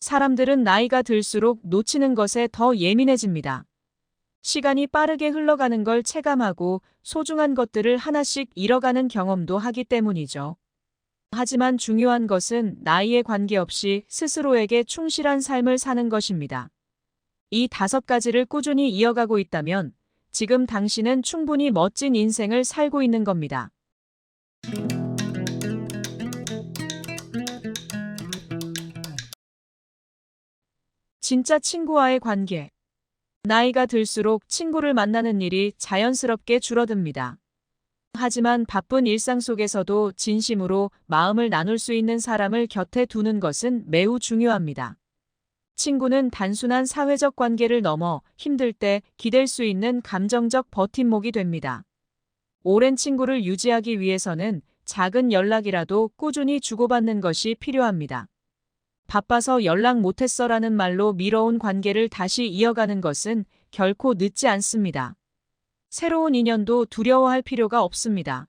사람들은 나이가 들수록 놓치는 것에 더 예민해집니다. 시간이 빠르게 흘러가는 걸 체감하고 소중한 것들을 하나씩 잃어가는 경험도 하기 때문이죠. 하지만 중요한 것은 나이에 관계없이 스스로에게 충실한 삶을 사는 것입니다. 이 5가지를 꾸준히 이어가고 있다면 지금 당신은 충분히 멋진 인생을 살고 있는 겁니다. 진짜 친구와의 관계. 나이가 들수록 친구를 만나는 일이 자연스럽게 줄어듭니다. 하지만 바쁜 일상 속에서도 진심으로 마음을 나눌 수 있는 사람을 곁에 두는 것은 매우 중요합니다. 친구는 단순한 사회적 관계를 넘어 힘들 때 기댈 수 있는 감정적 버팀목이 됩니다. 오랜 친구를 유지하기 위해서는 작은 연락이라도 꾸준히 주고받는 것이 필요합니다. 바빠서 연락 못했어라는 말로 미뤄온 관계를 다시 이어가는 것은 결코 늦지 않습니다. 새로운 인연도 두려워할 필요가 없습니다.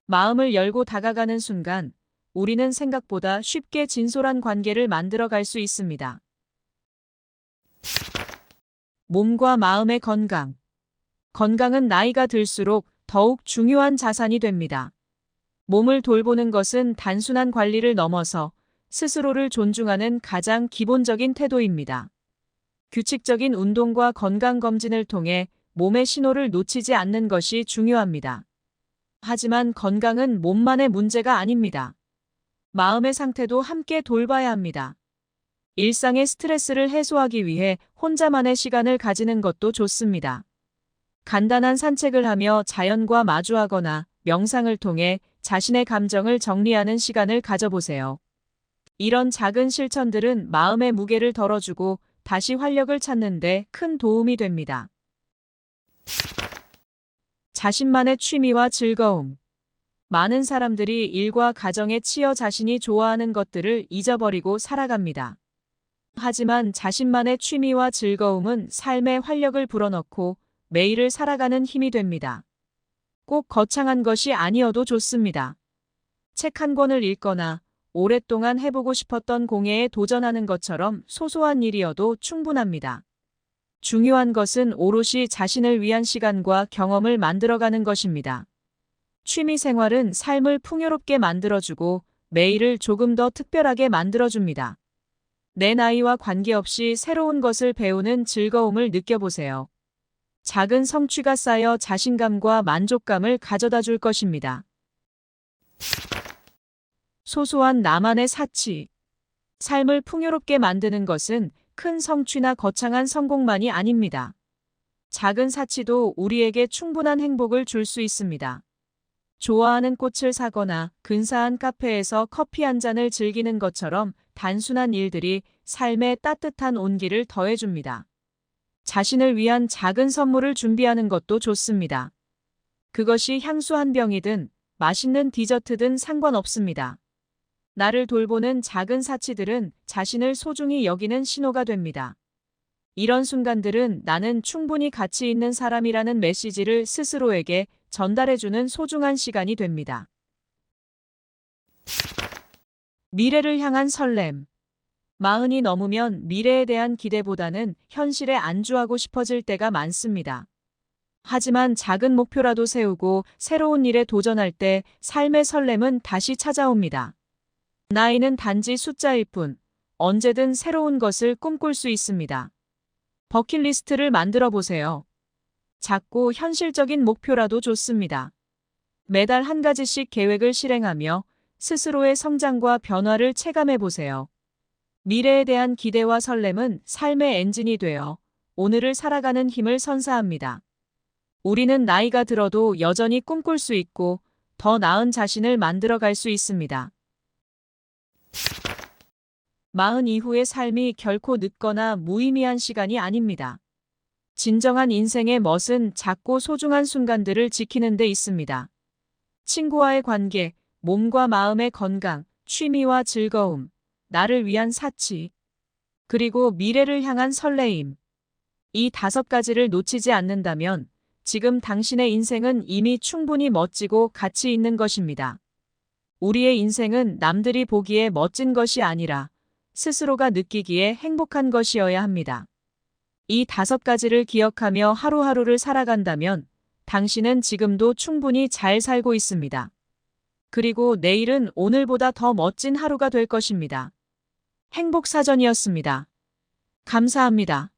마음을 열고 다가가는 순간 우리는 생각보다 쉽게 진솔한 관계를 만들어갈 수 있습니다. 몸과 마음의 건강. 건강은 나이가 들수록 더욱 중요한 자산이 됩니다. 몸을 돌보는 것은 단순한 관리를 넘어서 스스로를 존중하는 가장 기본적인 태도입니다. 규칙적인 운동과 건강검진을 통해 몸의 신호를 놓치지 않는 것이 중요합니다. 하지만 건강은 몸만의 문제가 아닙니다. 마음의 상태도 함께 돌봐야 합니다. 일상의 스트레스를 해소하기 위해 혼자만의 시간을 가지는 것도 좋습니다. 간단한 산책을 하며 자연과 마주하거나 명상을 통해 자신의 감정을 정리하는 시간을 가져보세요. 이런 작은 실천들은 마음의 무게를 덜어주고 다시 활력을 찾는 데 큰 도움이 됩니다. 자신만의 취미와 즐거움. 많은 사람들이 일과 가정에 치여 자신이 좋아하는 것들을 잊어버리고 살아갑니다. 하지만 자신만의 취미와 즐거움은 삶에 활력을 불어넣고 매일을 살아가는 힘이 됩니다. 꼭 거창한 것이 아니어도 좋습니다. 책 한 권을 읽거나 오랫동안 해보고 싶었던 공예에 도전하는 것처럼 소소한 일이어도 충분합니다. 중요한 것은 오롯이 자신을 위한 시간과 경험을 만들어가는 것입니다. 취미 생활은 삶을 풍요롭게 만들어주고 매일을 조금 더 특별하게 만들어줍니다. 내 나이와 관계없이 새로운 것을 배우는 즐거움을 느껴보세요. 작은 성취가 쌓여 자신감과 만족감을 가져다 줄 것입니다. 소소한 나만의 사치. 삶을 풍요롭게 만드는 것은 큰 성취나 거창한 성공만이 아닙니다. 작은 사치도 우리에게 충분한 행복을 줄 수 있습니다. 좋아하는 꽃을 사거나 근사한 카페에서 커피 한 잔을 즐기는 것처럼 단순한 일들이 삶에 따뜻한 온기를 더해줍니다. 자신을 위한 작은 선물을 준비하는 것도 좋습니다. 그것이 향수 한 병이든 맛있는 디저트든 상관없습니다. 나를 돌보는 작은 사치들은 자신을 소중히 여기는 신호가 됩니다. 이런 순간들은 나는 충분히 가치 있는 사람이라는 메시지를 스스로에게 전달해주는 소중한 시간이 됩니다. 미래를 향한 설렘. 40이 넘으면 미래에 대한 기대보다는 현실에 안주하고 싶어질 때가 많습니다. 하지만 작은 목표라도 세우고 새로운 일에 도전할 때 삶의 설렘은 다시 찾아옵니다. 나이는 단지 숫자일 뿐, 언제든 새로운 것을 꿈꿀 수 있습니다. 버킷리스트를 만들어 보세요. 작고 현실적인 목표라도 좋습니다. 매달 한 가지씩 계획을 실행하며 스스로의 성장과 변화를 체감해 보세요. 미래에 대한 기대와 설렘은 삶의 엔진이 되어 오늘을 살아가는 힘을 선사합니다. 우리는 나이가 들어도 여전히 꿈꿀 수 있고 더 나은 자신을 만들어 갈 수 있습니다. 40 이후의 삶이 결코 늦거나 무의미한 시간이 아닙니다. 진정한 인생의 멋은 작고 소중한 순간들을 지키는 데 있습니다. 친구와의 관계, 몸과 마음의 건강, 취미와 즐거움, 나를 위한 사치, 그리고 미래를 향한 설레임. 이 5가지를 놓치지 않는다면 지금 당신의 인생은 이미 충분히 멋지고 가치 있는 것입니다. 우리의 인생은 남들이 보기에 멋진 것이 아니라 스스로가 느끼기에 행복한 것이어야 합니다. 이 5가지를 기억하며 하루하루를 살아간다면 당신은 지금도 충분히 잘 살고 있습니다. 그리고 내일은 오늘보다 더 멋진 하루가 될 것입니다. 행복사전이었습니다. 감사합니다.